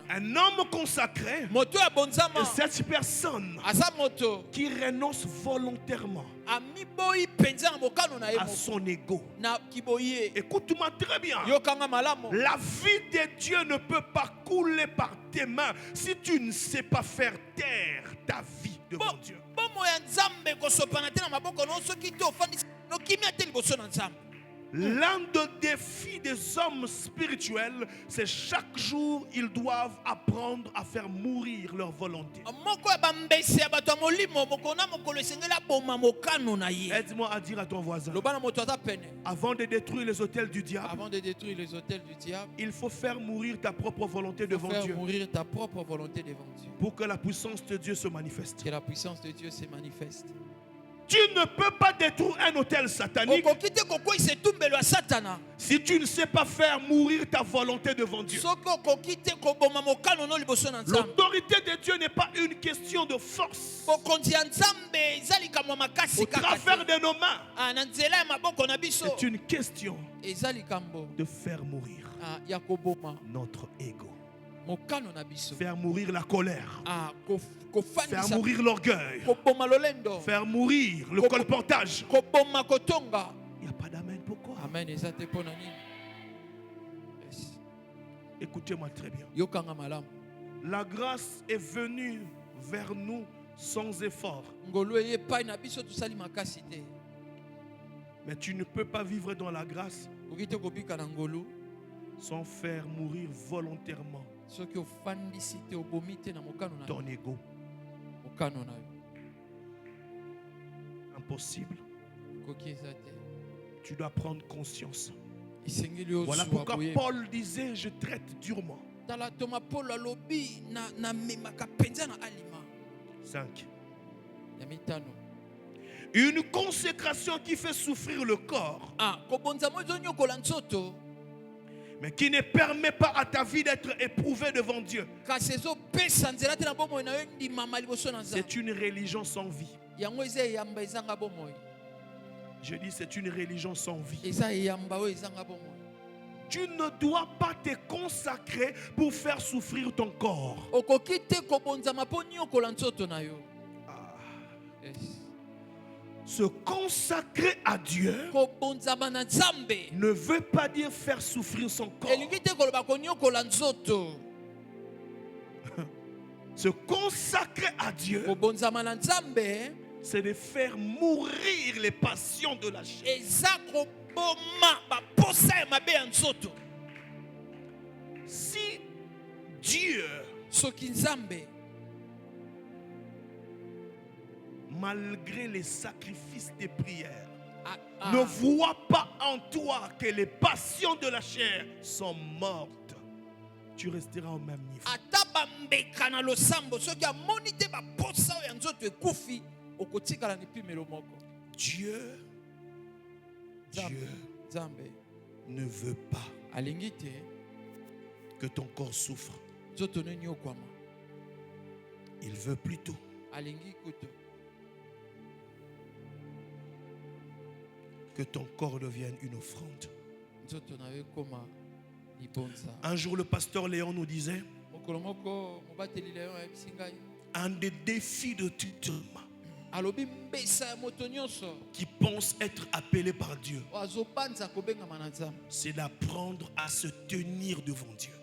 Un homme consacré, c'est cette personne qui renonce volontairement à son ego. Écoute-moi très bien. La vie de Dieu ne peut pas couler par tes mains si tu ne sais pas faire taire ta vie devant Dieu. L'un des défis des hommes spirituels, c'est chaque jour ils doivent apprendre à faire mourir leur volonté. Aide-moi à dire à ton voisin, avant de détruire les autels du diable, il faut faire mourir ta propre volonté devant Dieu pour que la puissance de Dieu se manifeste. Tu ne peux pas détruire un autel satanique si tu ne sais pas faire mourir ta volonté devant Dieu. L'autorité de Dieu n'est pas une question de force au travers de nos mains. C'est une question de faire mourir notre ego. Faire mourir la colère. Faire mourir l'orgueil. Faire mourir le colportage. Il n'y a pas d'amen. Pourquoi? Écoutez-moi très bien. La grâce est venue vers nous sans effort. Mais tu ne peux pas vivre dans la grâce sans faire mourir volontairement ton ego. Impossible. Tu dois prendre conscience. Voilà pourquoi Paul disait: je traite durement. 5. Une consécration qui fait souffrir le corps, mais qui ne permet pas à ta vie d'être éprouvée devant Dieu. C'est une religion sans vie. Je dis, c'est une religion sans vie. Tu ne dois pas te consacrer pour faire souffrir ton corps. Se consacrer à Dieu ne veut pas dire faire souffrir son corps. Se consacrer à Dieu, c'est de faire mourir les passions de la chair. Si Dieu, malgré les sacrifices des prières, ne voit pas en toi que les passions de la chair sont mortes, tu resteras au même niveau. Dieu ne veut pas que ton corps souffre. Il veut plutôt que ton corps devienne une offrande. Un jour, le pasteur Léon nous disait, un des défis de tout homme qui pense être appelé par Dieu, c'est d'apprendre à se tenir devant Dieu.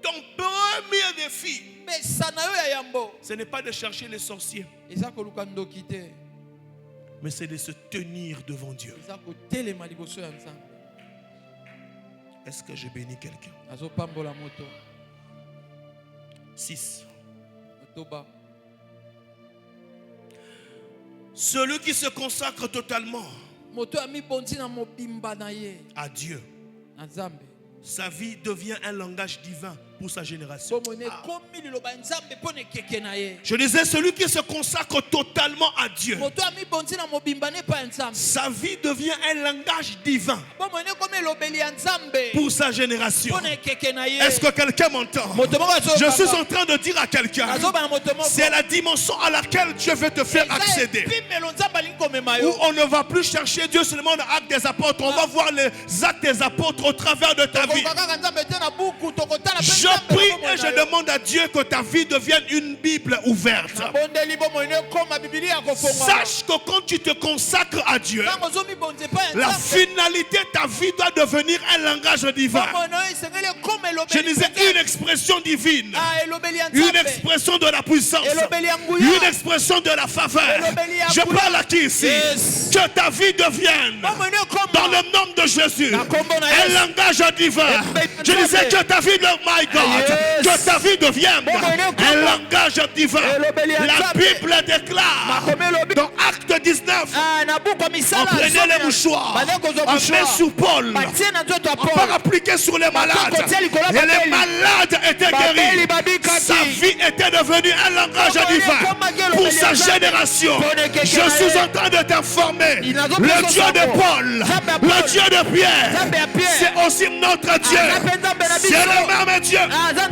Ton premier défi, ce n'est pas de chercher les sorciers, mais c'est de se tenir devant Dieu. Est-ce que je bénis quelqu'un? 6. Celui qui se consacre totalement à Dieu, sa vie devient un langage divin pour sa génération. Je disais, celui qui se consacre totalement à Dieu, sa vie devient un langage divin pour sa génération. Est-ce que quelqu'un m'entend? Je suis en train de dire à quelqu'un, c'est la dimension à laquelle Dieu veut te faire accéder, où on ne va plus chercher Dieu seulement dans l'acte des apôtres, on va voir les actes des apôtres au travers de ta vie. Je prie et je demande à Dieu que ta vie devienne une Bible ouverte. Sache que quand tu te consacres à Dieu, la finalité de ta vie doit devenir un langage divin. Je disais une expression divine, une expression de la puissance, une expression de la faveur. Je parle à qui ici? Que ta vie devienne, dans le nom de Jésus, un langage divin. Je disais que ta vie, my God, que ta vie devienne un langage divin. La Bible déclare dans Acte 19, on prenait les mouchoirs, on met sous Paul, on part appliquer sur les malades, et les malades étaient guéris. Sa vie était devenue un langage divin pour sa génération. Je suis en train de t'informer, le Dieu de Paul, le Dieu de Pierre, c'est aussi notre Dieu. C'est le même Dieu,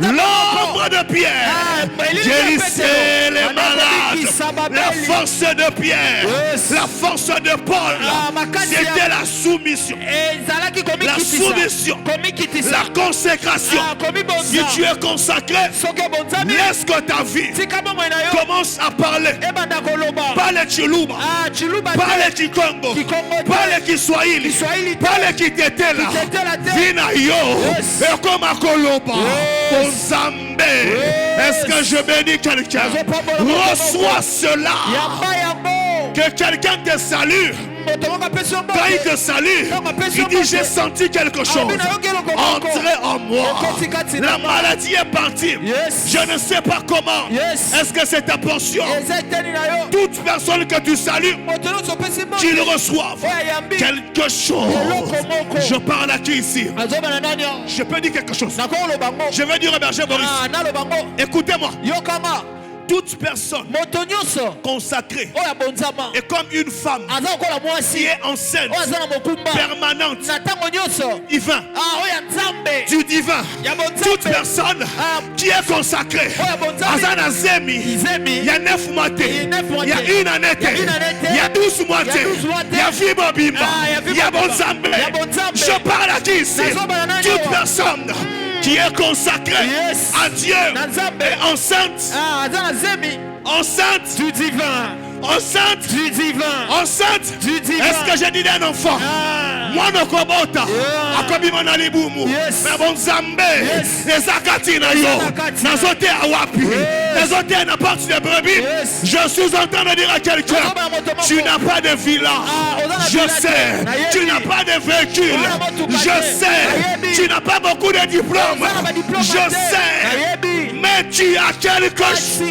l'ombre de Pierre, guérissait les malades. La force de Pierre, la force de Paul, c'était la soumission. La soumission, la consécration. Si tu es consacré, laisse que ta vie commence à parler. Pas les Chiluba, pas les Chikongo, pas les Kiswahili, pas les Kitetela, Vina yo, et comme à Koloba, au Zambé. Est-ce que je bénis quelqu'un? Reçois cela. Que quelqu'un te salue. Quand il te salue, il dit j'ai senti quelque chose entrer en moi. La maladie est partie. Je ne sais pas comment. Est-ce que c'est ta portion? Toute personne que tu salues, qu'il reçoive quelque chose. Je parle à qui ici? Je peux dire quelque chose. Je vais dire au berger Boris, écoutez-moi. Toute personne consacrée est comme une femme qui est enceinte permanente divin, du divin. Toute personne qui est consacrée Azana Zemi, il y a 9 mois, il y a une année, il y a 12 mois, il y a Vibo Bimba, il y a Bonzambe. Je parle à qui ici? Toute personne qui est consacrée à Dieu et enceinte du divin. Enceinte du divin. Enceinte du divin. Est-ce que j'ai dit d'un enfant? Moi no kobota. Akobi manali bumu. Mais bon Zambé. Les akati na yo. Nazote awapi. Nazote na partie de brebis. Je suis en train de dire à quelqu'un, tu n'as pas de villa. Je sais. Tu n'as pas de véhicule. Je sais. Tu n'as pas beaucoup de diplômes. Je sais. Mais tu as quelque chose.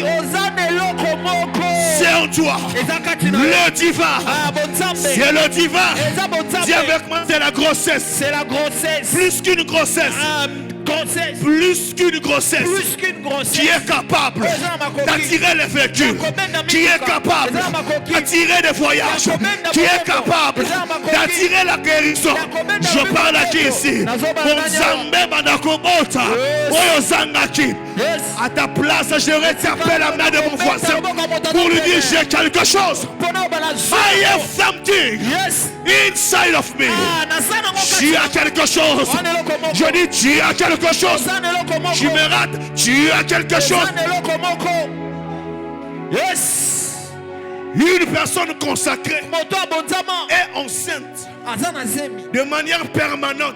C'est en toi. Le divin. C'est le divin. Dis avec moi, c'est la grossesse. C'est la grossesse. Plus qu'une grossesse. Plus qu'une grossesse. Qui est capable d'attirer les véhicules. Qui est capable d'attirer des voyages. Qui est capable d'attirer la guérison. Je parle à qui ici? À ta place, je vais taper la main de mon voisin pour lui dire j'ai quelque chose. I have something inside of me. Tu as quelque chose. Je dis tu as quelque chose. Tu me rates. Tu as quelque chose. Yes. Une personne consacrée est enceinte de manière permanente.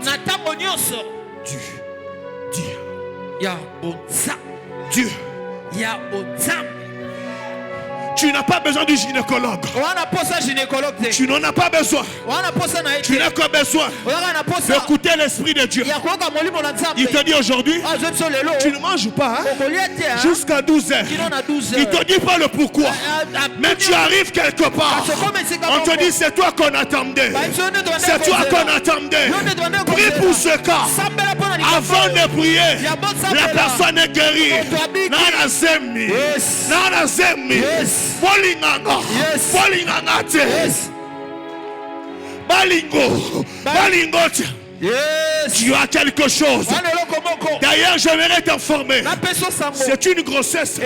Dieu. Tu n'as pas besoin du gynécologue. Tu n'en as pas besoin. Tu n'as que besoin d'écouter l'Esprit de Dieu. Il te dit aujourd'hui, tu ne manges pas jusqu'à 12 heures. Il te dit pas le pourquoi. Mais tu arrives quelque part. On te dit c'est toi qu'on attendait. C'est toi qu'on attendait. Prie pour ce cas. Avant de prier, la personne est guérie. Nana zemi. Nana zemi. Bolinganga. Bolinganga te. Balingo. Balingo. Yes. Tu as quelque chose. D'ailleurs, j'aimerais t'informer. C'est une grossesse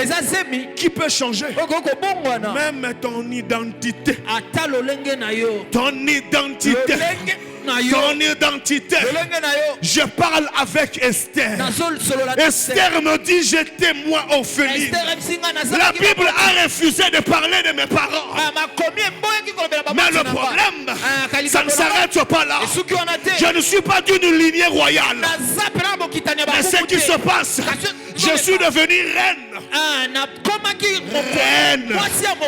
qui peut changer même ton identité. Ton identité. Ton identité. Je parle avec Esther. Esther me dit j'étais moi orpheline. La Bible a refusé de parler de mes parents. Mais le problème, ça ne s'arrête pas là. Je ne suis pas d'une lignée royale. Mais ce qui se passe, je suis devenue reine. Reine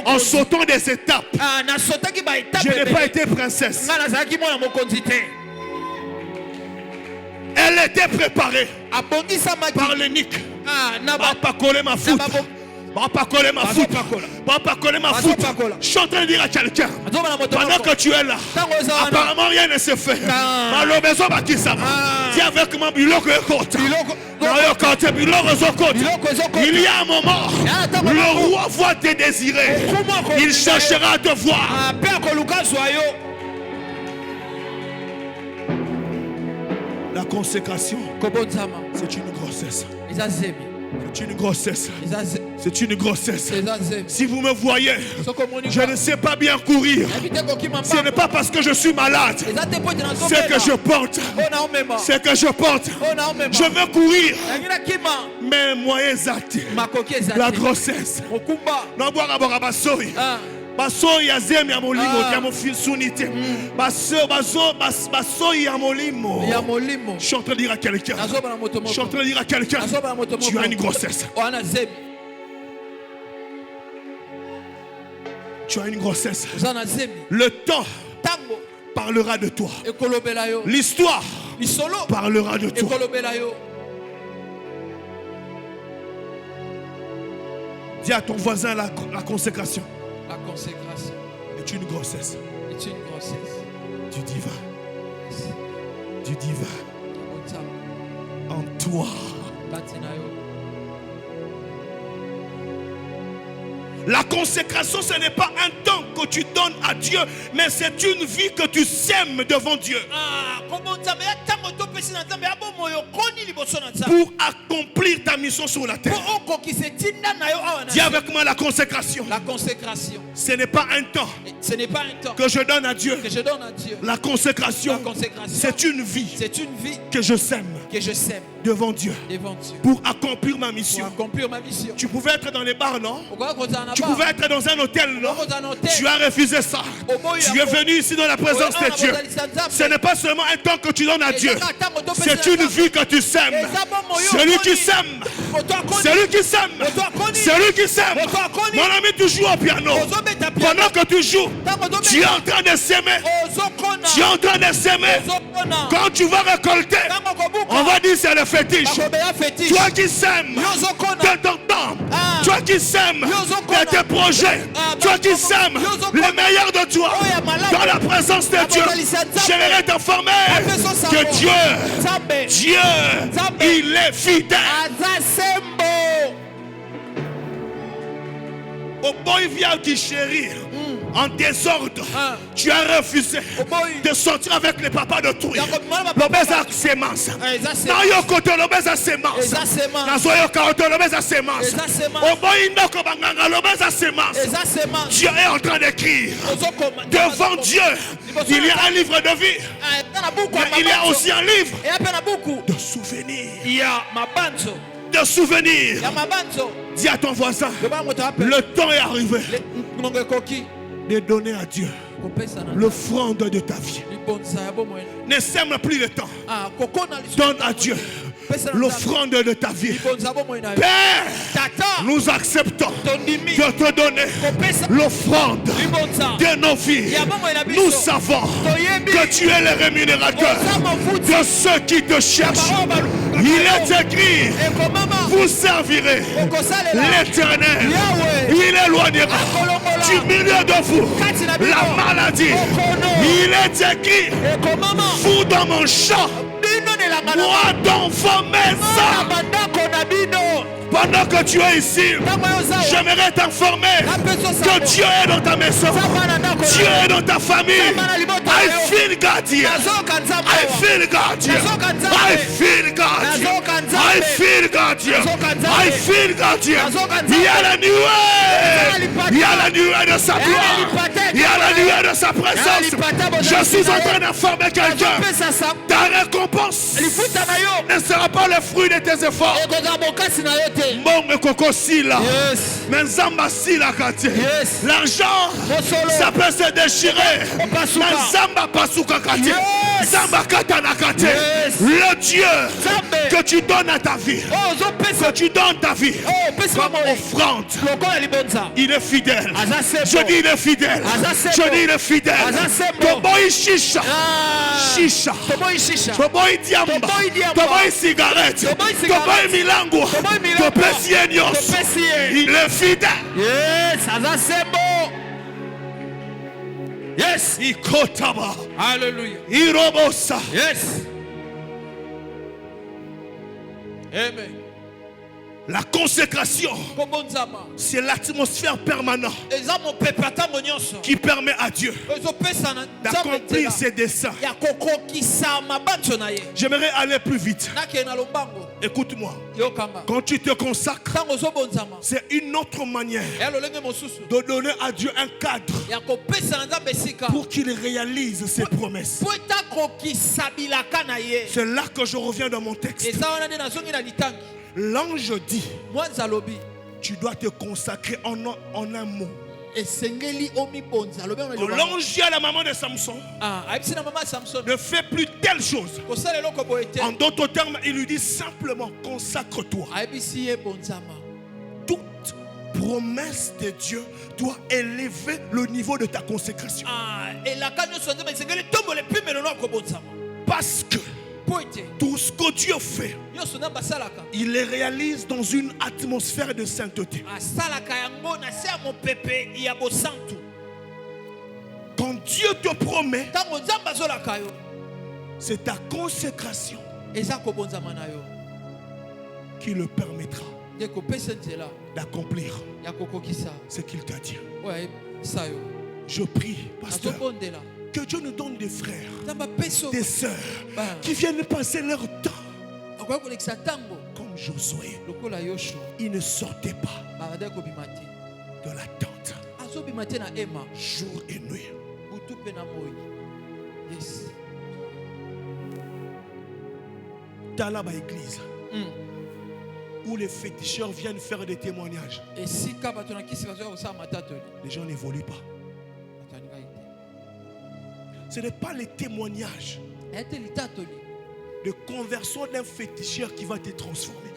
en sautant des étapes. Je n'ai pas été princesse. Elle était préparée par l'énique. Pas coller ma foot. Pas coller ma foot. Pas coller ma foot. Je suis en train de dire à quelqu'un, pendant que tu es là, apparemment rien ne se fait. Dis avec moi, il y a un moment, le roi va te désirer. Il cherchera à te voir. La consécration, c'est une grossesse. C'est une grossesse. C'est une grossesse. Si vous me voyez, je ne sais pas bien courir. Ce n'est pas parce que je suis malade. C'est que je porte. C'est que je porte. Je veux courir. Mais moi, la grossesse. Baso ya zemi ya molimo ya mofisunité. Baso ya molimo. Je suis en train de dire à quelqu'un. Je suis en train de dire à quelqu'un. Tu as une grossesse. Tu as une grossesse. Le temps parlera de toi. L'histoire parlera de toi. Dis à ton voisin la consécration. La consécration est une grossesse. Est une grossesse. Du divin. Du divin. En toi. La consécration, ce n'est pas un temps que tu donnes à Dieu, mais c'est une vie que tu sèmes devant Dieu. Pour accomplir ta mission sur la terre. Dis avec moi la consécration. La consécration. Ce n'est pas un temps. Ce n'est pas un temps que je donne à Dieu. Que je donne à Dieu. La consécration. C'est une vie. C'est une vie que je sème. Que je sème. Devant Dieu. Pour accomplir ma mission. Pour accomplir ma mission. Tu pouvais être dans les bars, non? Tu pouvais être dans un hôtel, non? Tu as refusé ça. Tu es venu ici dans la présence de Dieu. Ce n'est pas seulement un temps que tu donnes à Dieu. C'est une vie que tu sèmes. Celui qui sème. Celui qui sème. Celui qui sème. Mon ami, tu joues au piano. Pendant que tu joues, tu es en train de s'aimer. Tu es en train de s'aimer. Quand tu vas récolter, on va dire c'est le fétiche. Toi qui sèmes de ton temps. Toi qui sèmes de tes projets. Toi qui sèmes le meilleur de toi. Dans la présence de Dieu, j'aimerais t'informer que Dieu, il est fidèle. Au boy vient qui chérit en désordre. Tu as refusé de sortir avec les papas de tout. L'obèse a sémence. Dans le côté, l'obèse a sémence. Dans le côté, l'obèse a sémence. Au boy l'obèse a sémence. Dieu est en train d'écrire. Devant Dieu, il y a un livre de vie. Mais il y a aussi un livre de souvenirs. De souvenirs. Dis à ton voisin, le temps est arrivé de donner à Dieu l'offrande de ta vie. Ne sème plus le temps. Donne à Dieu l'offrande de ta vie. Père, nous acceptons de te donner l'offrande de nos vies. Nous savons que tu es le rémunérateur de ceux qui te cherchent. Il est écrit, vous servirez l'Éternel. Il éloignera du milieu de vous la maladie. Il est écrit, vous dans mon champ, Moi dans vos maisons. Pendant que tu es ici, j'aimerais t'informer que Dieu est dans ta maison. Dieu est dans ta famille. I feel God here. I feel God here. I feel God here. I feel God here. I feel God here. Il y a la nuée. Il y a la nuée de sa gloire. Il y a la nuée de sa présence. Je suis en train d'informer quelqu'un. Ta récompense ne sera pas le fruit de tes efforts. L'argent, ça peut se déchirer. Le Dieu que tu donnes à ta vie, que tu donnes ta vie comme offrande, il est fidèle. Je dis il est fidèle. Je dis il est fidèle. Toboy chicha, chicha, toboy diamba, toboy cigarette, toboy milango, toboy nyos. Il est fidèle. Yes, azasebo. Yes. Ikotaba. Hallelujah. Irobosa. Yes. Amen. La consécration, c'est l'atmosphère permanente qui permet à Dieu d'accomplir ses desseins. J'aimerais aller plus vite. Écoute-moi. Quand tu te consacres, c'est une autre manière de donner à Dieu un cadre pour qu'il réalise ses promesses. C'est là que je reviens dans mon texte. L'ange dit, tu dois te consacrer en un mot. L'ange à la maman de Samson ne fait plus telle chose. En d'autres termes, il lui dit simplement consacre-toi. Toute promesse de Dieu doit élever le niveau de ta consécration. Parce que tout ce que Dieu fait, il les réalise dans une atmosphère de sainteté. Quand Dieu te promet, c'est ta consécration qui le permettra d'accomplir ce qu'il t'a dit. Je prie, pasteur, que Dieu nous donne des frères, des sœurs qui viennent passer leur temps comme Josué. Il ne sortait pas de la tente jour et nuit. Dans la église où les féticheurs viennent faire des témoignages, les gens n'évoluent pas. Ce n'est pas les témoignages de conversion d'un féticheur qui va te transformer.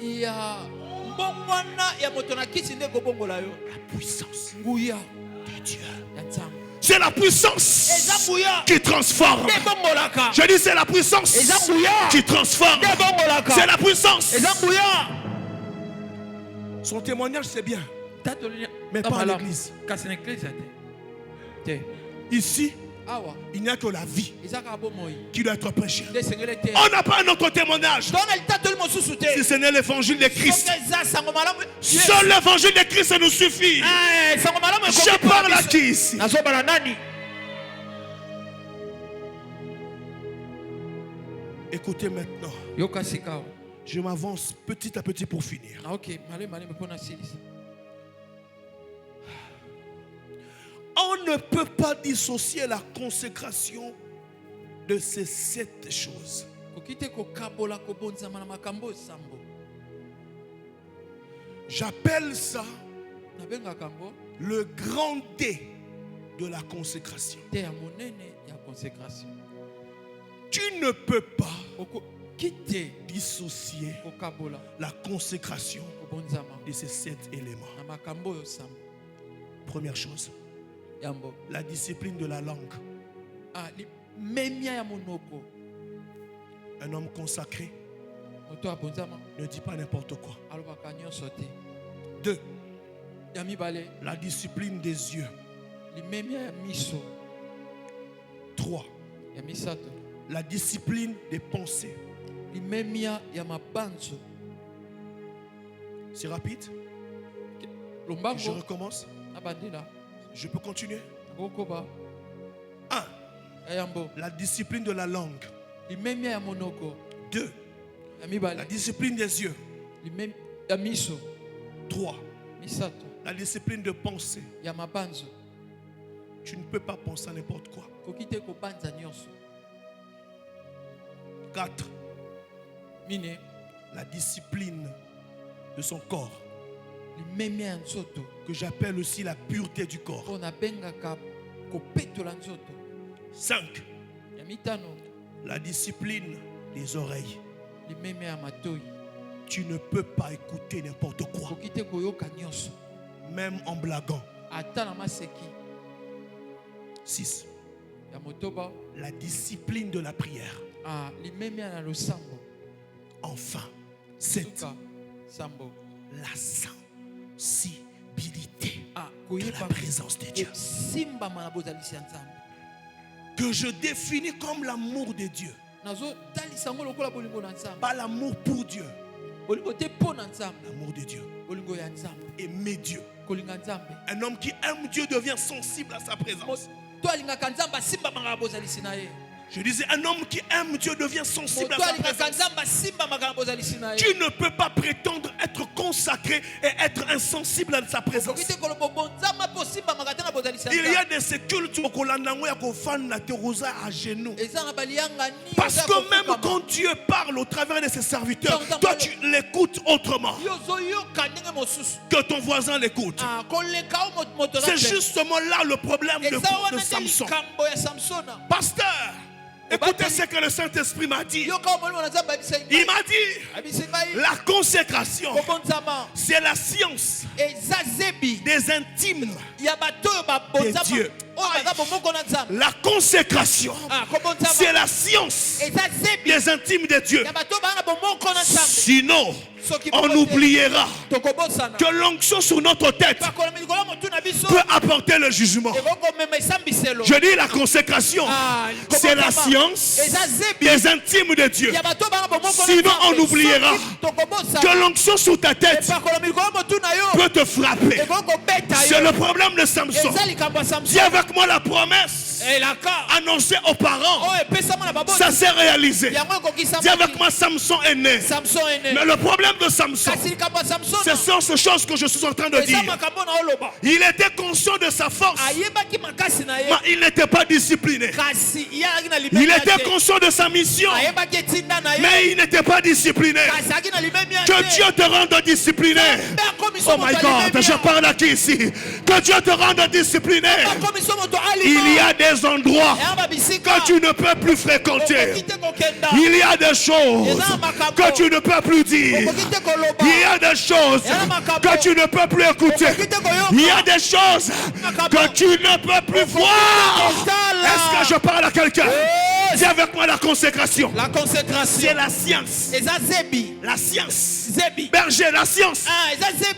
La puissance de Dieu. C'est la puissance qui transforme. Je dis c'est la puissance qui transforme. C'est la puissance. Son témoignage c'est bien, mais pas à l'église. Ici, il n'y a que la vie qui doit être prêchée. On n'a pas un autre témoignage si ce n'est l'évangile de Christ. Seul l'évangile de Christ nous suffit. Je parle à qui ici? Écoutez maintenant. Je m'avance petit à petit pour finir. On ne peut pas dissocier la consécration de ces 7 choses. J'appelle ça le grand D de la consécration. Tu ne peux pas dissocier la consécration de ces 7 éléments. Première chose, la discipline de la langue. Un homme consacré ne dit pas n'importe quoi. 2. La discipline des yeux. 3. La discipline des pensées. C'est rapide. Je recommence. Je peux continuer. 1. La discipline de la langue. 2. La discipline des yeux. 3. La discipline de penser. Tu ne peux pas penser à n'importe quoi. 4. La discipline de son corps, que j'appelle aussi la pureté du corps. 5. La discipline des oreilles. Tu ne peux pas écouter n'importe quoi, même en blaguant. 6. La discipline de la prière. Enfin, 7. La sensibilité de la présence de Dieu, que je définis comme l'amour de Dieu, pas l'amour pour Dieu, l'amour de Dieu, aimer Dieu. Un homme qui aime Dieu devient sensible à sa présence. Je disais, un homme qui aime Dieu devient sensible à sa présence. Tu ne peux pas prétendre être consacré et être insensible à sa présence. Il y a des cultes à genoux. Parce que même quand Dieu parle au travers de ses serviteurs, toi tu l'écoutes autrement que ton voisin l'écoute. C'est justement là le problème de Samson. Pasteur, écoutez ce que le Saint-Esprit m'a dit. Il m'a dit, la consécration, c'est la science des intimes de Dieu. La consécration, c'est la science des intimes de Dieu. Sinon, on oubliera que l'onction sur notre tête peut apporter le jugement. Je dis la consécration, c'est la science des intimes de Dieu. Sinon, on oubliera que l'onction sur ta tête peut te frapper. C'est le problème de Samson. Dis avec moi la promesse annoncée aux parents, ça s'est réalisé. Dis avec moi, Samson est né. Mais le problème de Samson, ce sont ces choses que je suis en train de dire. Il était conscient de sa force, mais il n'était pas discipliné. Il était conscient de sa mission, mais il n'était pas discipliné. Que Dieu te rende discipliné. Oh my God, je parle à qui ici? Que Dieu te rende discipliné. Il y a des endroits que tu ne peux plus fréquenter. Il y a des choses que tu ne peux plus dire. Il y a des choses que tu ne peux plus écouter. Il y a des choses que tu ne peux plus voir. Est-ce que je parle à quelqu'un? Dis avec moi la consécration. La consécration, c'est la science. La science. Berger, la science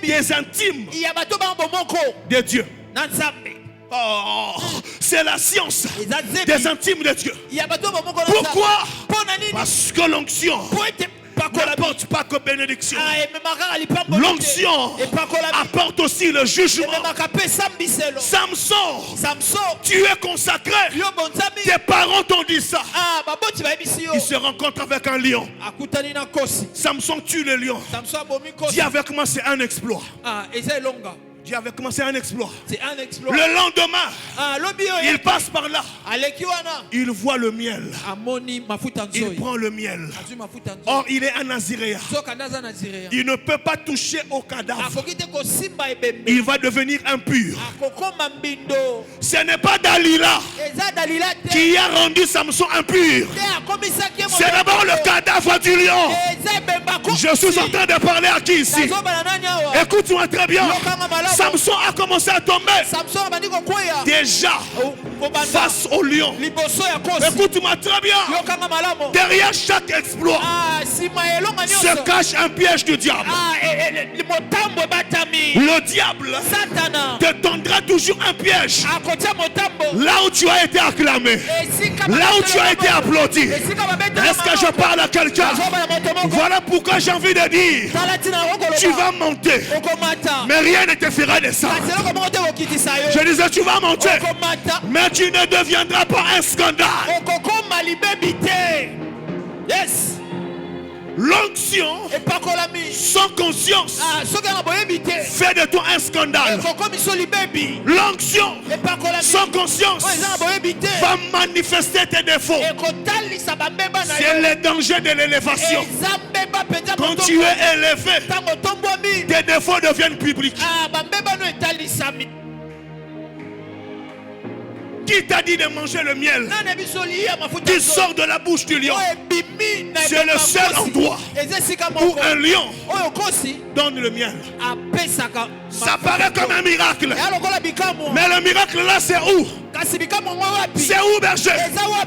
des intimes de Dieu. Oh, c'est la science des intimes de Dieu. Pourquoi? Parce que l'onction n'apporte pas que bénédiction. L'onction apporte aussi le jugement. Samson, tu es consacré. Tes parents t'ont dit ça. Il se rencontre avec un lion. Samson tue le lion. Dis avec moi, c'est un exploit. Dieu avait commencé un exploit. Le lendemain, il passe par là. Il voit le miel. Il prend le miel. Or, il est un naziréen. Il ne peut pas toucher au cadavre. Il va devenir impur. Ce n'est pas Dalila qui a rendu Samson impur. C'est d'abord le cadavre du lion. Je suis en train de parler à qui ici? Écoute-moi très bien. Samson a commencé à tomber. Déjà, face au lion. Écoute-moi très bien. Derrière chaque exploit se cache un piège du diable. Le diable te tendra toujours un piège. Là où tu as été acclamé, là où tu as été applaudi. Est-ce que je parle à quelqu'un? Voilà pourquoi j'ai envie de dire, tu vas monter, mais rien ne te fera descendre. Je disais, tu vas monter, mais tu ne deviendras pas un scandale. Yes. L'onction sans conscience fait de toi un scandale. L'onction sans conscience va manifester tes défauts. C'est le danger de l'élévation. Quand tu es élevé, tes défauts deviennent publics. Qui t'a dit de manger le miel qui sort de la bouche du lion? C'est le seul endroit où un lion donne le miel. Ça paraît comme un miracle. Mais le miracle là, c'est où? C'est où, berger?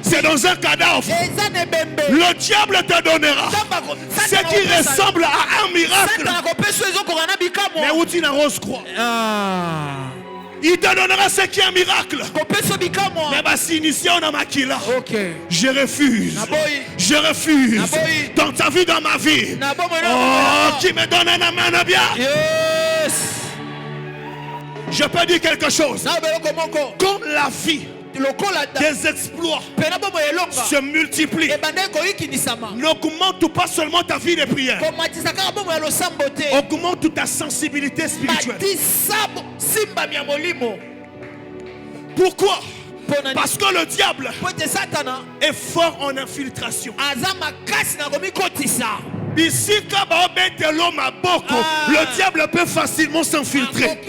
C'est dans un cadavre. Le diable te donnera ce qui ressemble à un miracle. Mais où tu n'arroses croire? Il te donnera ce qui est un miracle. Mais si initié on a maquilla. Je refuse. Je refuse. Dans ta vie, dans ma vie. Oh, qui me donne un main bien. Je peux dire quelque chose. Comme la vie des exploits se multiplient, n'augmente pas seulement ta vie de prière, augmente ta sensibilité spirituelle. Pourquoi? Parce que le diable est fort en infiltration. Ici, le diable peut facilement s'infiltrer.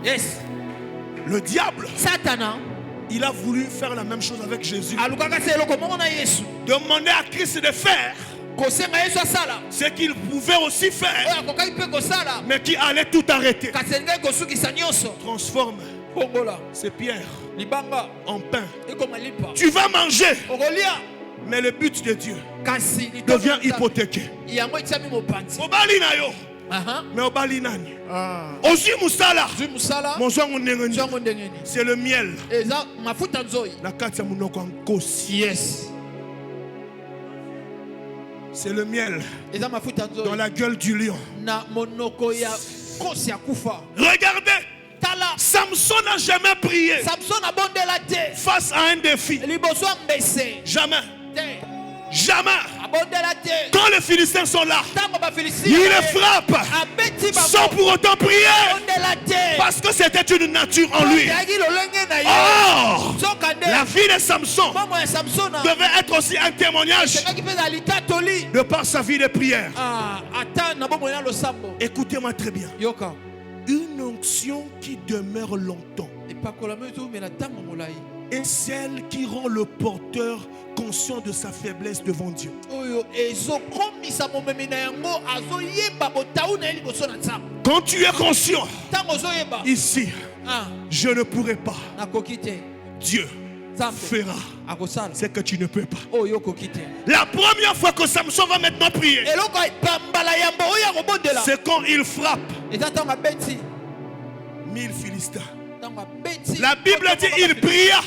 Yes. Le diable, il a voulu faire la même chose avec Jésus. Demander à Christ de faire ce qu'il pouvait aussi faire, mais qui allait tout arrêter. Transforme ces pierres en pain. Tu vas manger, mais le but de Dieu devient hypothéqué. Mais au balinani aussi musala c'est le miel la katia munoko ankosi. Yes, c'est le miel dans la gueule du lion. Regardez, Samson n'a jamais prié face à un défi. Jamais. Jamais. Quand les Philistins sont là, ils les frappent sans pour autant prier, parce que c'était une nature en lui. Or, la vie de Samson devait être aussi un témoignage de par sa vie de prière. Écoutez-moi très bien. Une onction qui demeure longtemps est celle qui rend le porteur conscient de sa faiblesse devant Dieu. Quand tu es conscient, ici, je ne pourrai pas. Dieu fera ce que tu ne peux pas. La première fois que Samson va maintenant prier, c'est quand il frappe 1000 Philistins. La Bible dit il pria.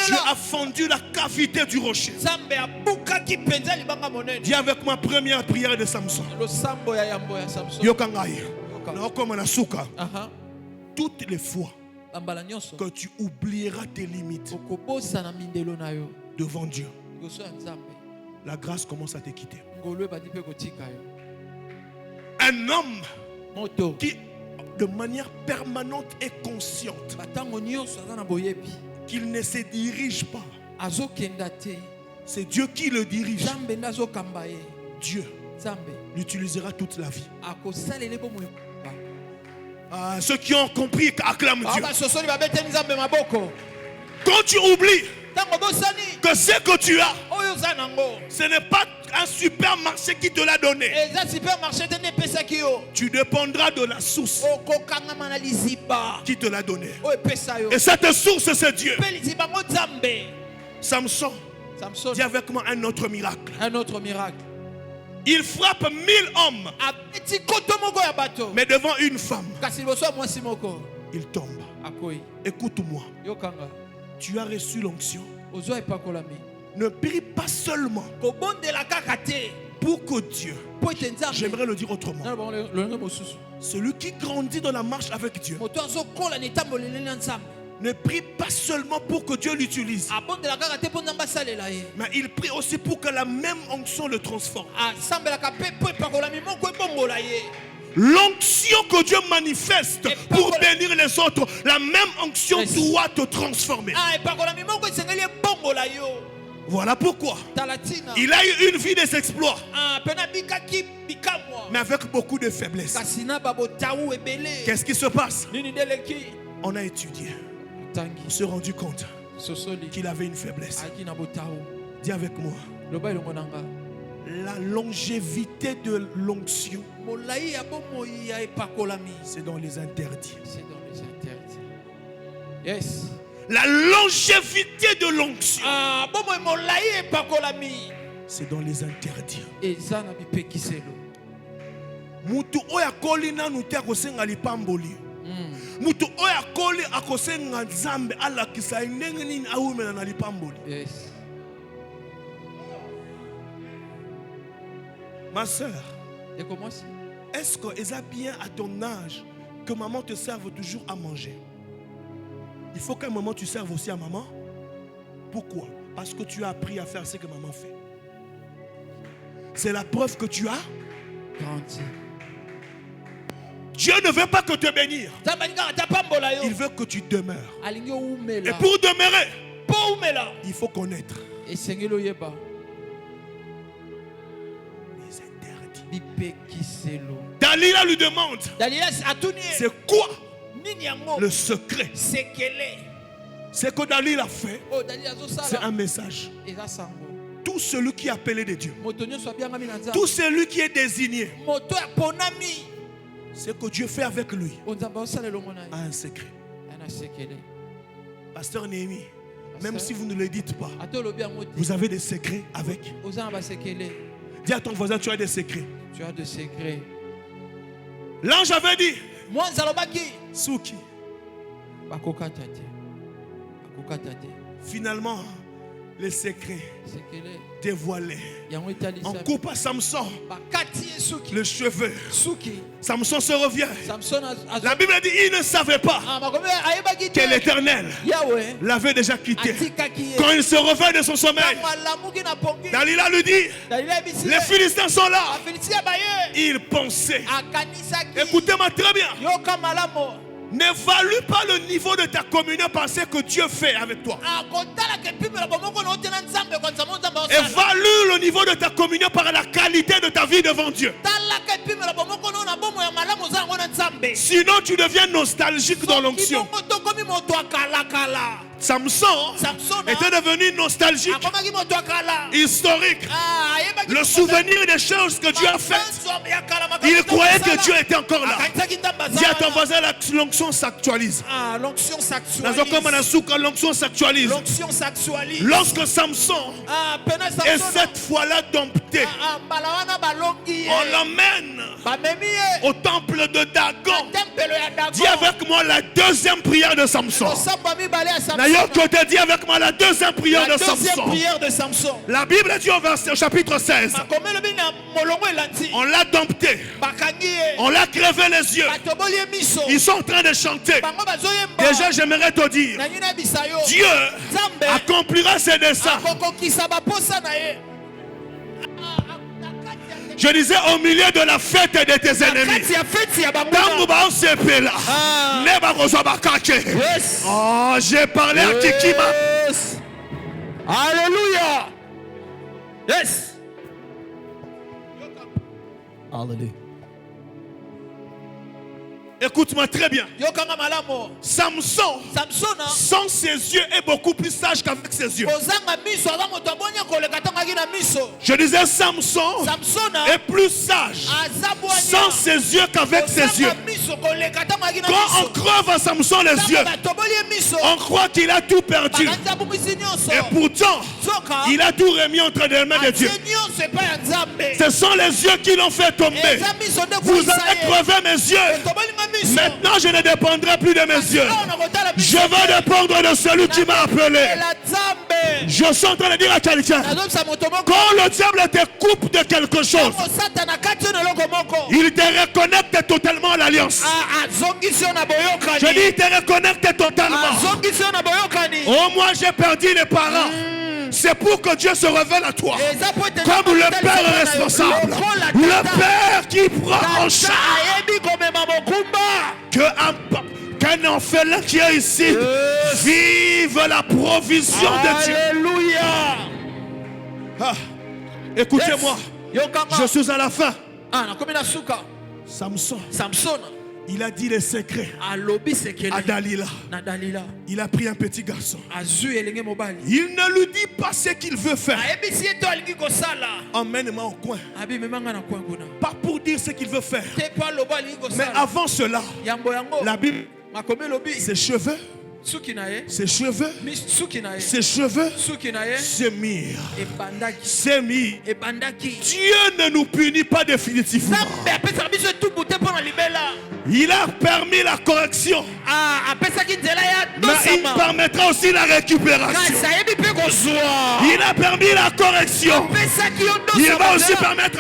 Dieu a fendu la cavité du rocher. Dis avec moi, première prière de Samson. Toutes les fois que tu oublieras tes limites devant Dieu, la grâce commence à te quitter. Un homme qui de manière permanente et consciente qu'il ne se dirige pas, c'est Dieu qui le dirige. Dieu l'utilisera toute la vie. Ceux qui ont compris, acclament Dieu. Quand tu oublies que ce que tu as, ce n'est pas un supermarché qui te l'a donné. Tu dépendras de la source qui te l'a donné. Et cette source, c'est Dieu. Samson, dis avec moi un autre miracle. Un autre miracle. Il frappe 1000 hommes. Mais devant une femme, il tombe. Écoute-moi. Tu as reçu l'onction. Ne prie pas seulement pour que Dieu, j'aimerais le dire autrement, celui qui grandit dans la marche avec Dieu, ne prie pas seulement pour que Dieu l'utilise, mais il prie aussi pour que la même onction le transforme. L'onction que Dieu manifeste pour bénir les autres, la même onction doit te transformer. Voilà pourquoi il a eu une vie des exploits, mais avec beaucoup de faiblesses. Qu'est-ce qui se passe? On a étudié, on s'est rendu compte qu'il avait une faiblesse. Dis avec moi, la longévité de l'onction, c'est dans les interdits. Yes. La longévité de l'onction, c'est dans les interdits. Mutu oya koli na nute akosenga lipamboli. Mutu oya koli akosenga nzambe alakisa ndenge nini awumela na lipamboli. Yes. Ma soeur, est-ce que c'est bien à ton âge que maman te serve toujours à manger? Il faut qu'à un moment tu serves aussi à maman. Pourquoi? Parce que tu as appris à faire ce que maman fait. C'est la preuve que tu as grandi. Dieu ne veut pas que te bénir. Il veut que tu demeures. Et pour demeurer, il faut connaître les interdits. Dalila lui demande, c'est quoi le secret? C'est que Dalila a fait, c'est un message. Tout celui qui est appelé de Dieu, tout celui qui est désigné, ce que Dieu fait avec lui a un secret. Pasteur Néhémie, même si vous ne le dites pas, vous avez des secrets avec. Dis à ton voisin, tu as des secrets. Tu as des secrets. L'ange avait dit, Souki. Finalement, les secrets dévoilés. On coupe à Samson le cheveu. Samson se revient. La Bible dit il ne savait pas que l'Éternel l'avait déjà quitté. Quand il se revient de son sommeil, Dalila lui dit, les Philistins sont là. Il pensait, écoutez-moi très bien, n'évalue pas le niveau de ta communion par ce que Dieu fait avec toi. Évalue le niveau de ta communion par la qualité de ta vie devant Dieu. Sinon tu deviens nostalgique dans l'onction. Samson était devenu nostalgique, historique. Le souvenir des choses que Dieu a faites, il croyait que Dieu était encore là. Dis à ton voisin, l'onction s'actualise. L'onction s'actualise. Lorsque Samson est cette fois-là dompté, on l'emmène au temple de Dagon. Dis avec moi la deuxième prière de Samson. Côté, dis avec moi la deuxième prière de Samson. La Bible dit au chapitre 16, on l'a dompté, on l'a crevé les yeux. Ils sont en train de chanter. Déjà j'aimerais te dire, Dieu accomplira ses desseins. Je disais au milieu de la fête de tes ennemis. Oh, j'ai parlé à Kikima. Alléluia. Yes. Alléluia. Écoute-moi très bien. Samson, sans ses yeux, est beaucoup plus sage qu'avec ses yeux. Je disais Samson est plus sage sans ses yeux qu'avec ses yeux. Quand on creve à Samson les yeux, on croit qu'il a tout perdu. Et pourtant, il a tout remis entre les mains de Dieu. Ce sont les yeux qui l'ont fait tomber. Vous avez crevé mes yeux. Maintenant, je ne dépendrai plus de mes yeux. Je vais dépendre de celui qui m'a appelé. Je suis en train de dire à quelqu'un, quand le diable te coupe de quelque chose, il te reconnecte totalement à l'alliance. Je dis, il te reconnecte totalement. Oh, moi j'ai perdu les parents. C'est pour que Dieu se révèle à toi comme le Père responsable, le Père qui prend en charge. Qu'un orphelin qui est ici vive la provision de Dieu. Ah, écoutez-moi, je suis à la fin. Samson, il a dit les secrets à Dalila. Il a pris un petit garçon. Il ne lui dit pas ce qu'il veut faire. Emmène-moi au coin. Pas pour dire ce qu'il veut faire. Mais avant cela, la Bible, ses cheveux, ses cheveux, ses mire. Dieu ne nous punit pas définitivement. Il a permis la correction, mais il permettra aussi la récupération. Il a permis la correction, il va aussi permettre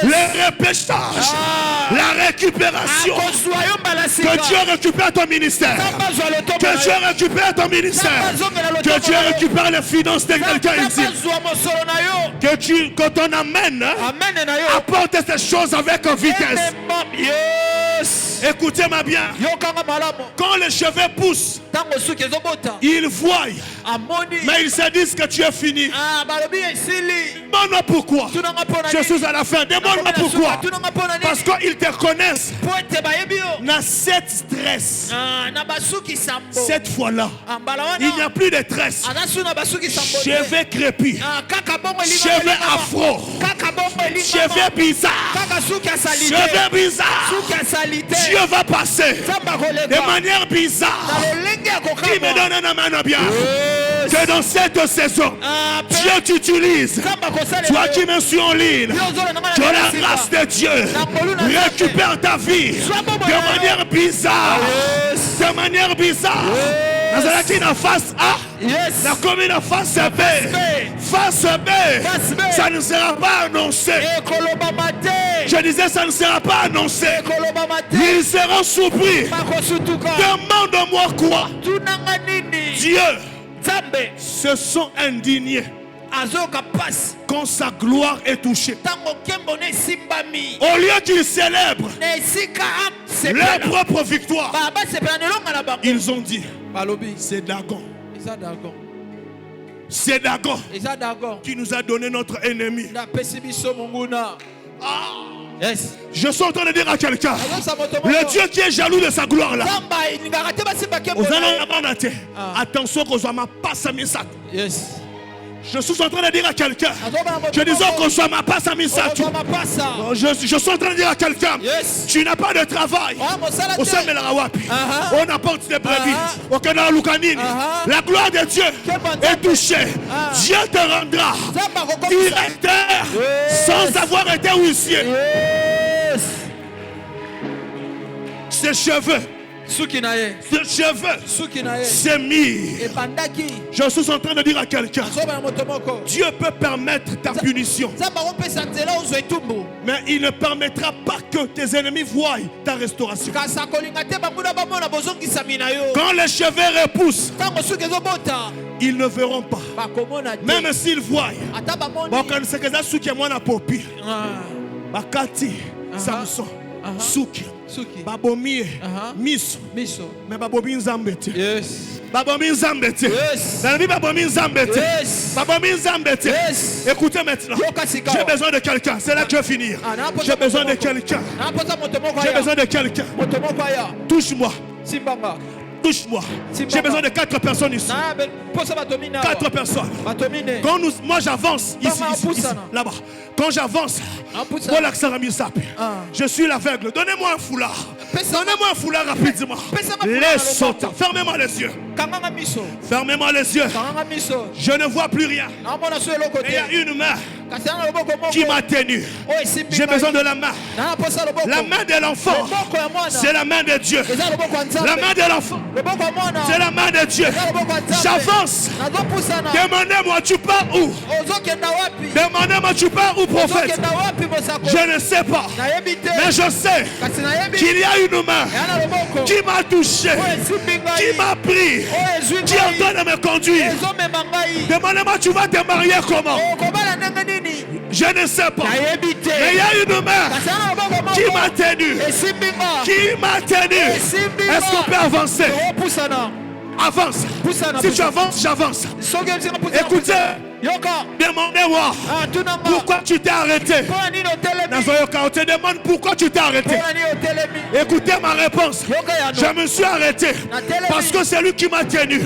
le repêchage, la récupération. Que Dieu récupère ton ministère. Que Dieu récupère ton ministère. Que Dieu récupère les finances de quelqu'un ici. Que ton amène apporte ces choses avec vitesse. Écoutez-moi bien. Quand les cheveux poussent, ils voient, mais ils se disent que tu es fini. Demande-moi pourquoi. Je suis à la fin. Demande-moi pourquoi. Parce qu'ils te connaissent. Dans cette stress, cette fois-là, il n'y a plus de stress. Cheveux crépus, cheveux afro, cheveux bizarres, cheveux bizarres. Dieu va passer de manière bizarre. Qui me donne un amen bien? Que dans cette saison, Dieu t'utilise. Toi qui me suis en ligne, que la grâce de Dieu récupère ta vie de manière bizarre. De manière bizarre. Dans face A, la commune en face B. Face B, ça ne sera pas annoncé. Je disais, ça ne sera pas annoncé. Ils seront surpris. Demande-moi quoi? Dieu se sont indignés quand sa gloire est touchée. Au lieu qu'ils célèbrent leur propre victoire, ils ont dit, c'est Dagon. C'est Dagon qui nous a donné notre ennemi. Yes. Je suis en train de dire à quelqu'un, le Dieu qui est jaloux de sa gloire là, attention qu'on soit ma passe à mes sacs. Je suis en train de dire à quelqu'un, je disais qu'on soit ma passe à mes sacs. Je suis en train de dire à quelqu'un, tu n'as pas de travail. On apporte des brebis. La gloire de Dieu est touchée. Dieu te rendra directeur sans avoir été huissier. Ses cheveux, c'est mis. Je suis en train de dire à quelqu'un, Dieu peut permettre ta punition, mais il ne permettra pas que tes ennemis voient ta restauration. Quand les cheveux repoussent, ils ne verront pas. Même s'ils voient, Samson, Suki, Babomie, Miso, mais Babobi Nzambete. Yes. Écoutez maintenant. J'ai besoin de quelqu'un. C'est là que je vais finir. J'ai besoin de quelqu'un. J'ai besoin de quelqu'un. Touche-moi. Touche-moi. J'ai besoin de 4 personnes ici. 4 personnes. Quand moi j'avance ici, là-bas. Quand j'avance, je suis l'aveugle. Donnez-moi un foulard. Donnez-moi un foulard rapidement. Laisse sauter. Fermez-moi les yeux. Fermez-moi les yeux. Je ne vois plus rien. Il y a une main qui m'a tenu. J'ai besoin de la main. La main de l'enfant, c'est la main de Dieu. La main de l'enfant, c'est la main de Dieu. J'avance. Demandez-moi, tu pars où? Demandez-moi, tu pars où, prophète? Je ne sais pas. Mais je sais qu'il y a une main qui m'a touché, qui m'a pris, qui est en train de me conduire. Demandez-moi, tu vas te marier comment? Je ne sais pas. Mais il y a une main qui m'a tenu. Qui m'a tenu. Est-ce qu'on peut avancer? Avance. Si tu avances, j'avance. Écoutez, demandez-moi pourquoi tu t'es arrêté. On te demande pourquoi tu t'es arrêté. Écoutez ma réponse. Je me suis arrêté parce que c'est lui qui m'a tenu.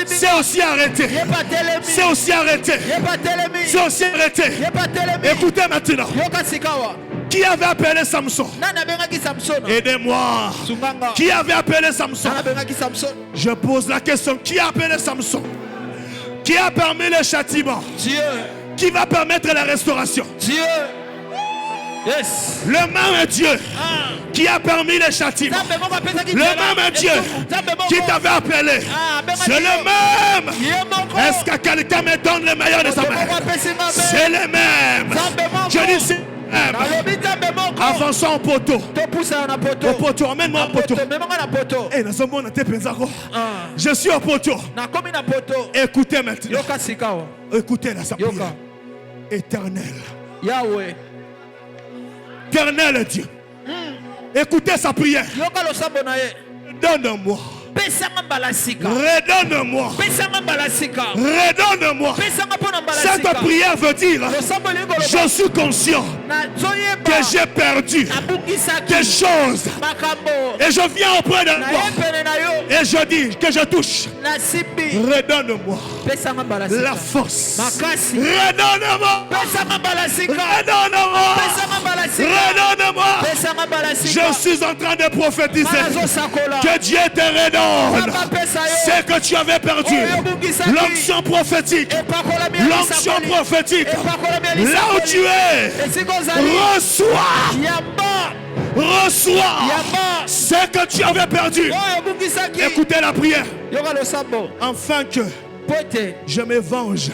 C'est aussi arrêté. C'est aussi arrêté. C'est aussi arrêté. Écoutez maintenant. Qui avait appelé Samson? Aidez-moi. Qui avait appelé Samson? Je pose la question. Qui a appelé Samson? Qui a permis le châtiment? Dieu. Qui va permettre la restauration? Dieu. Yes. Le même Dieu qui a permis le châtiment. Le même Dieu qui t'avait appelé. C'est le même. Est-ce que quelqu'un me donne le meilleur de sa main? C'est le même. Je dis c'est avançons en poteau. Au poteau, emmène-moi en poteau. Je suis au poteau. Écoutez maintenant. Écoutez la prière. Éternel. Yahweh. Éternel Dieu. Écoutez sa prière. Donne-moi. Redonne-moi. Redonne-moi. Cette prière veut dire je suis conscient que j'ai perdu des choses et je viens auprès de toi et je dis que je touche. Redonne-moi la force. Redonne-moi. Redonne-moi. Redonne-moi. Je suis en train de prophétiser que Dieu te redonne c'est que tu avais perdu. L'onction prophétique. L'onction prophétique. Là où tu es, reçois ce que tu avais perdu. Écoutez la prière. Afin que je me venge.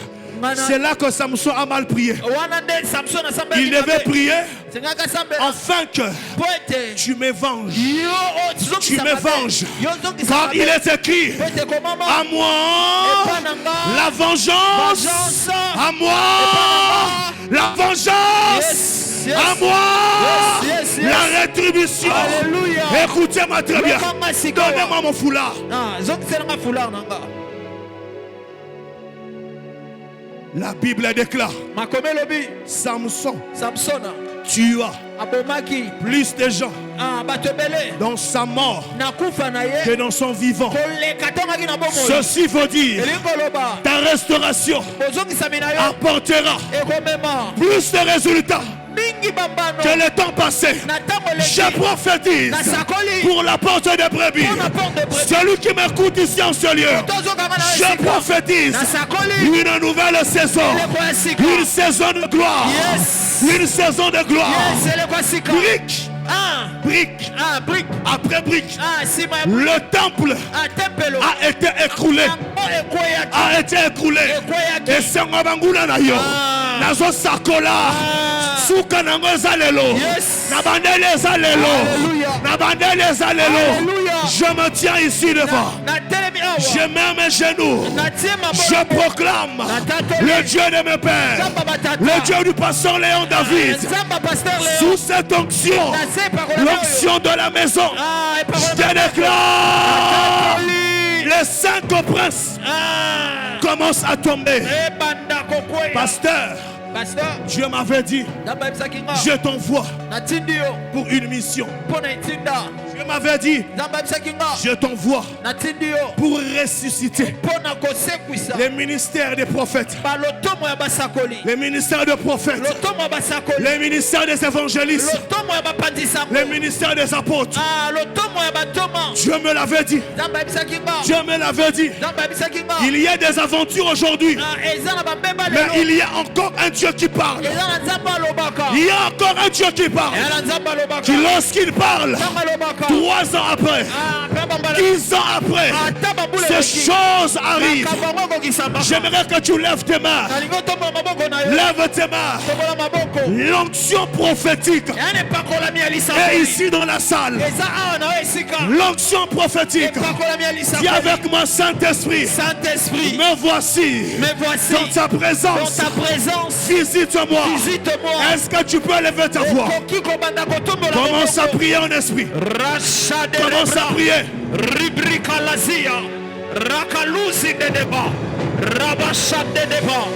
C'est là que Samson a mal prié. Il devait prier afin que tu me venges. Tu me venges. Car il est écrit à moi la vengeance. À moi la vengeance. À moi la rétribution. Écoutez-moi très bien. Donnez-moi mon foulard. La Bible déclare Samson tua plus de gens dans sa mort que dans son vivant. Ceci veut dire ta restauration apportera plus de résultats que le temps passé. Je prophétise pour la porte de brebis. Celui qui m'écoute ici en ce lieu, je prophétise une nouvelle saison. Une saison de gloire. Une saison de gloire. Brique. Brique après brique. Le temple a été écroulé. Et c'est un bangula na yo. Nazo sakola. Souka nango zalelo. Nabandele zalelo. Nabandele zalelo. Je me tiens ici devant. Je mets mes genoux. Je proclame le Dieu de mes pères. Le Dieu du pasteur Léon David. Sous cette onction. L'onction de la maison. Je te déclare les 5 princes commencent à tomber. Pasteur, Dieu m'avait dit, je t'envoie pour une mission. Dieu m'avait dit, je t'envoie pour ressusciter les ministères des prophètes, les ministères des prophètes, les ministères des évangélistes, les ministères des apôtres. Dieu me l'avait dit. Dieu me l'avait dit. Il y a des aventures aujourd'hui, mais il y a encore un Dieu qui parle. Il y a encore un Dieu qui parle. Qui lorsqu'il parle, 3 ans après, 10 ans après, ces choses arrivent. J'aimerais que tu lèves tes mains. Lève tes mains. L'onction prophétique est ici dans la salle. L'onction prophétique. Dis avec moi, Saint-Esprit. Me voici dans ta présence. Visite-moi. Est-ce que tu peux lever ta voix? Commence à prier en esprit. Commence à prier. Rakaluzi de deba, Rabashat de deba,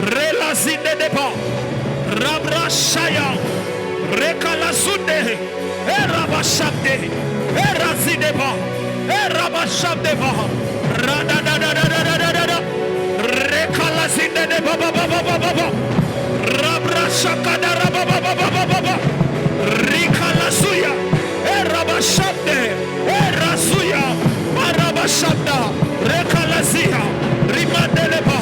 Relazi de deba, Rabrashaya, Rekalasude, Erabashate, Erazi deba, Erabashat deba, Radadadadadadada, Rekalazi de deba, Baba, Rabrashakada, Baba, Rikalasuya, Erabashate, Erasuya. Marabashanda, Rekalazia, Rimadeleba.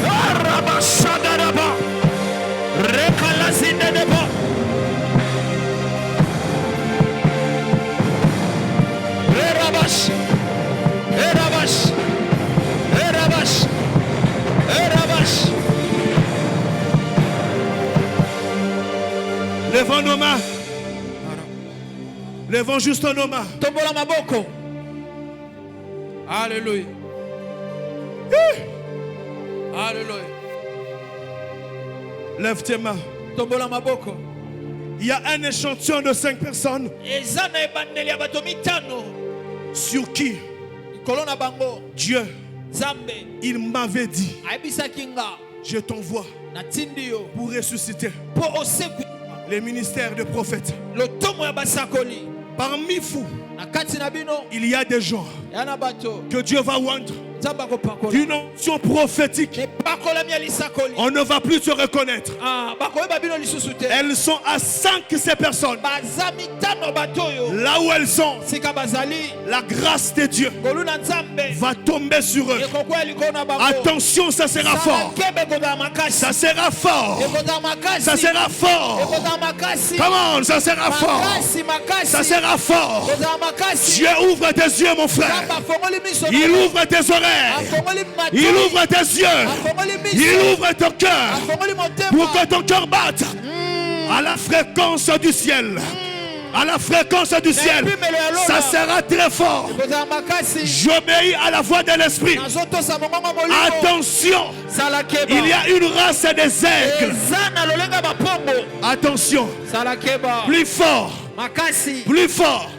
Arabashadaraba, Rekalazideba. Levons nos mains. Levons juste nos mains. Tombola maboko. Alléluia. Alléluia. Lève tes mains. Tombola maboko. Il y a un échantillon de 5 personnes sur qui Dieu, il m'avait dit, je t'envoie pour ressusciter les ministères de prophètes. Parmi vous, il y a des gens que Dieu va rendre d'une onction prophétique. On ne va plus se reconnaître. Elles sont à 5 ces personnes. Là où elles sont, la grâce de Dieu va tomber sur eux. Attention, ça sera fort. Ça sera fort. Ça sera fort. Comment? Ça sera fort. Ça sera fort. Dieu ouvre tes yeux, mon frère. Il ouvre tes oreilles. Il ouvre tes yeux. Il ouvre ton cœur pour que ton cœur batte à la fréquence du ciel. À la fréquence du ciel. Ça sera très fort. J'obéis à la voix de l'esprit. Attention. Il y a une race des aigles. Attention. Plus fort. Plus fort.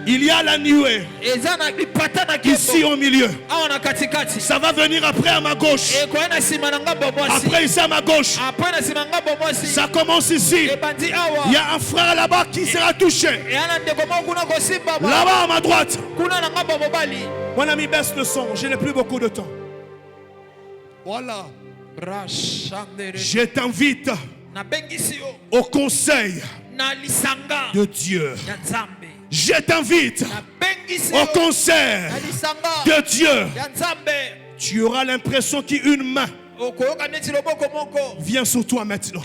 Il y a la nuée ici au milieu. Ça va venir après à ma gauche. Après ici à ma gauche. Ça commence ici. Il y a un frère là-bas qui sera touché. Là-bas à ma droite. Mon ami, baisse le son. Je n'ai plus beaucoup de temps. Voilà. Je t'invite au conseil de Dieu. Je t'invite au concert de Dieu. Tu auras l'impression qu'une main vient sur toi maintenant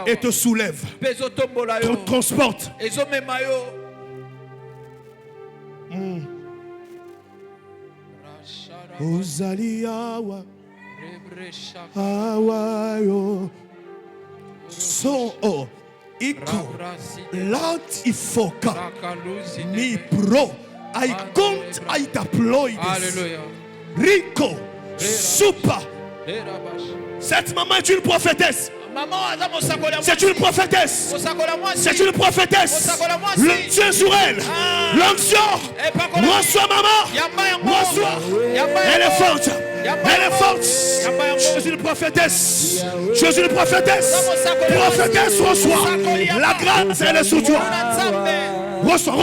et te soulève, te transporte. Iko Lat Ifoka Mi Pro I count, I deploy this. Alléluia. Rico, Super. Cette maman est une prophétesse. C'est une prophétesse. C'est une prophétesse. L'onction sur elle. L'onction. Reçois maman. Reçois. Elle est forte. Elle est forte. Je suis une prophétesse. Je suis une prophétesse. Prophétesse, reçois. La grâce, elle est sur toi. Reçois.